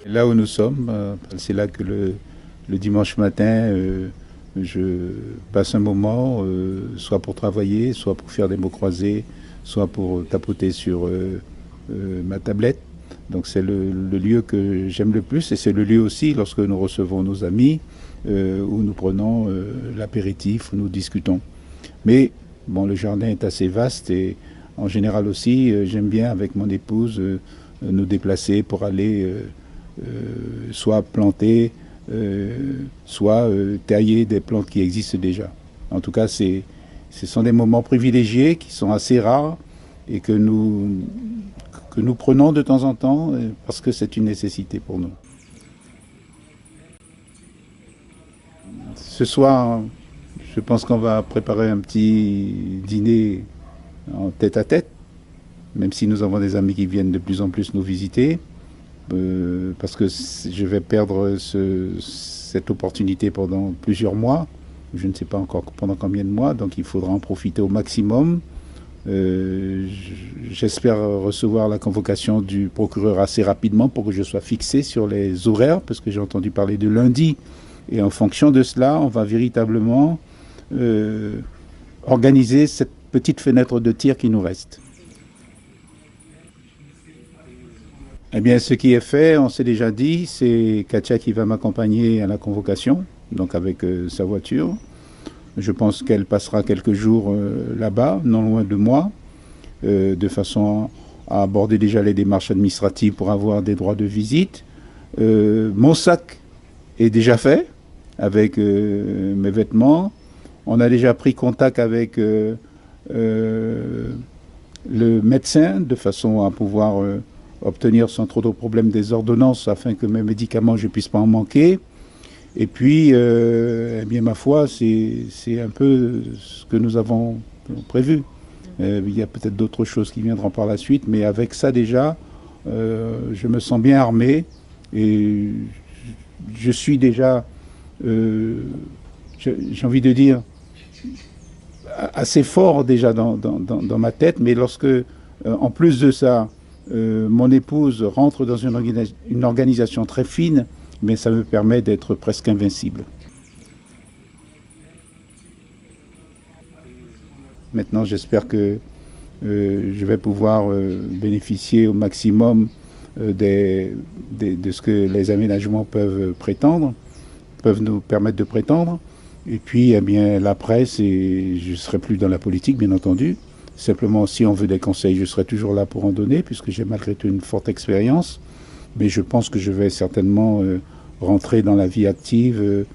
Là où nous sommes, c'est là que le dimanche matin, je passe un moment, soit pour travailler, soit pour faire des mots croisés, soit pour tapoter sur ma tablette. Donc c'est le lieu que j'aime le plus et c'est le lieu aussi lorsque nous recevons nos amis, où nous prenons l'apéritif, où nous discutons. Mais bon, le jardin est assez vaste et en général aussi, j'aime bien avec mon épouse nous déplacer pour aller soit planter, soit tailler des plantes qui existent déjà. En tout cas, ce sont des moments privilégiés qui sont assez rares et que nous prenons de temps en temps parce que c'est une nécessité pour nous. Ce soir, je pense qu'on va préparer un petit dîner en tête à tête, même si nous avons des amis qui viennent de plus en plus nous visiter, parce que je vais perdre cette opportunité pendant plusieurs mois. Je ne sais pas encore pendant combien de mois, donc il faudra en profiter au maximum. J'espère recevoir la convocation du procureur assez rapidement pour que je sois fixé sur les horaires, parce que j'ai entendu parler de lundi. Et en fonction de cela, on va véritablement organiser cette petite fenêtre de tir qui nous reste. Eh bien, ce qui est fait, on s'est déjà dit, c'est Katia qui va m'accompagner à la convocation, donc avec sa voiture. Je pense qu'elle passera quelques jours là-bas, non loin de moi, de façon à aborder déjà les démarches administratives pour avoir des droits de visite. Mon sac est déjà fait avec mes vêtements. On a déjà pris contact avec le médecin de façon à pouvoir obtenir sans trop de problèmes des ordonnances afin que mes médicaments, je ne puisse pas en manquer. Et puis, eh bien, ma foi, c'est un peu ce que nous avons prévu. Il y a peut-être d'autres choses qui viendront par la suite, mais avec ça déjà, je me sens bien armé et je suis déjà, j'ai envie de dire, assez fort déjà dans ma tête, mais lorsque, en plus de ça, mon épouse rentre dans une organisation très fine, mais ça me permet d'être presque invincible. Maintenant, j'espère que je vais pouvoir bénéficier au maximum de ce que les aménagements peuvent nous permettre de prétendre. Et puis, eh bien, la presse, je ne serai plus dans la politique, bien entendu. Simplement, si on veut des conseils, je serai toujours là pour en donner, puisque j'ai malgré tout une forte expérience. Mais je pense que je vais certainement rentrer dans la vie active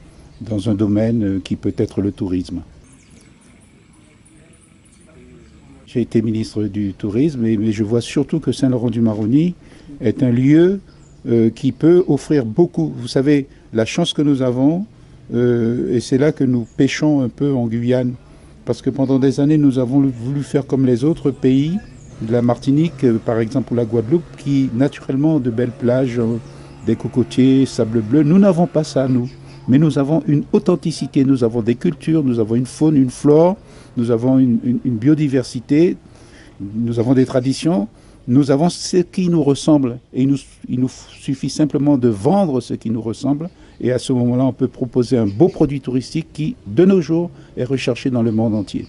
dans un domaine qui peut être le tourisme. J'ai été ministre du Tourisme, mais je vois surtout que Saint-Laurent-du-Maroni est un lieu qui peut offrir beaucoup. Vous savez, la chance que nous avons, et c'est là que nous pêchons un peu en Guyane, parce que pendant des années, nous avons voulu faire comme les autres pays, de la Martinique, par exemple, ou la Guadeloupe, qui naturellement ont de belles plages, des cocotiers, sable bleu. Nous n'avons pas ça, nous. Mais nous avons une authenticité, nous avons des cultures, nous avons une faune, une flore, nous avons une biodiversité, nous avons des traditions, nous avons ce qui nous ressemble. Et il nous suffit simplement de vendre ce qui nous ressemble. Et à ce moment-là, on peut proposer un beau produit touristique qui, de nos jours, est recherché dans le monde entier.